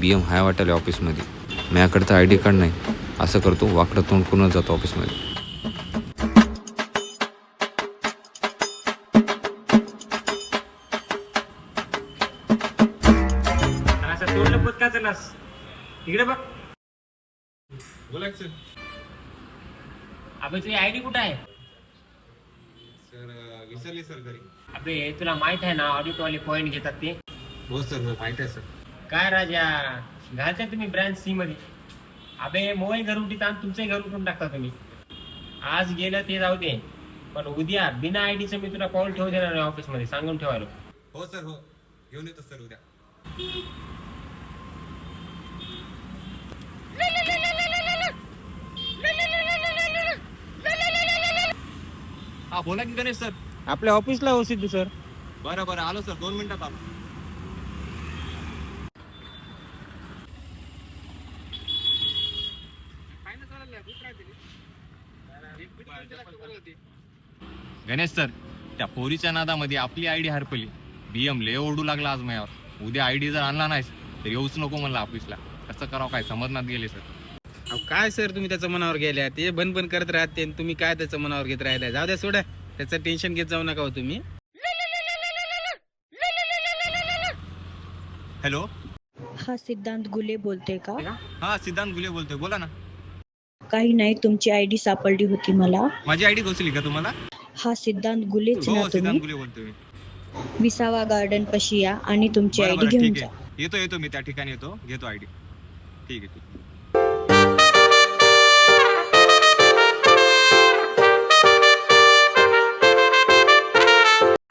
BM हाय वाटायला ऑफिसमध्ये. माझ्याकडे तर ID कार्ड नाही. असं करतो, वाकडं तोंड करूनच जातो ऑफिसमध्ये. असं तोंड पोत का चलास इकडे बघ. बोला सर. अबे तुझी आयडी कुठं आहे? सर विसरले सर घरी. अबे तुला माहित आहे ना ऑडिट वाले पॉइंट घेतात ते. हो सर माहित आहे सर. काय राजा घालता तुम्ही ब्रँच C मध्ये. अबे मोबाईल घर उठीत आणि तुमचंही घर उठून टाकता तुम्ही. आज गेलं ते जाऊ दे, पण उद्या बिना आयडीचं मी तुला कॉल ठेवू देणार नाही ऑफिस मध्ये, सांगून ठेवायला. हो सर हो, घेऊन येतो सर उद्या. हा बोला की गणेश सर. आपल्या ऑफिसला हो सिद्धू सर. बरं बरं आलो सर, 2 मिनिटात आलो. गणेश सर, त्या पोरीच्या नादामध्ये आपली आयडी हरपली. BM लय ओरडू लागला आज माझ्यावर. उद्या आयडी जर आणला नाही तर येऊच नको म्हणला ऑफिसला. कसं करावं काय समजण्यात गेले सर. अहो काय सर तुम्ही त्याचं मनावर गेल्या, ते बन करत राहते आणि तुम्ही काय त्याचं मनावर घेत राहिला. जाऊ द्या सोडा, त्याचं टेन्शन घेत जाऊ नका हो तुम्ही. हॅलो. हा सिद्धांत गुले बोलते का? हा सिद्धांत गुले बोलतोय, बोला ना. काही नाही, तुमची आयडी सापडली होती मला. माझी आयडी घोसली का तुम्हाला? हा सिद्धांत गुलेच ना हो सिद्धांत तुम्ही? गुले बोलतोय मी. विसावा गार्डन पशी या आणि तुमची बरं, आयडी बरं, घेऊन ठीक जा. आहे. येतो मी त्या ठिकाणी येतो, घेतो आयडी. ठीक आहे.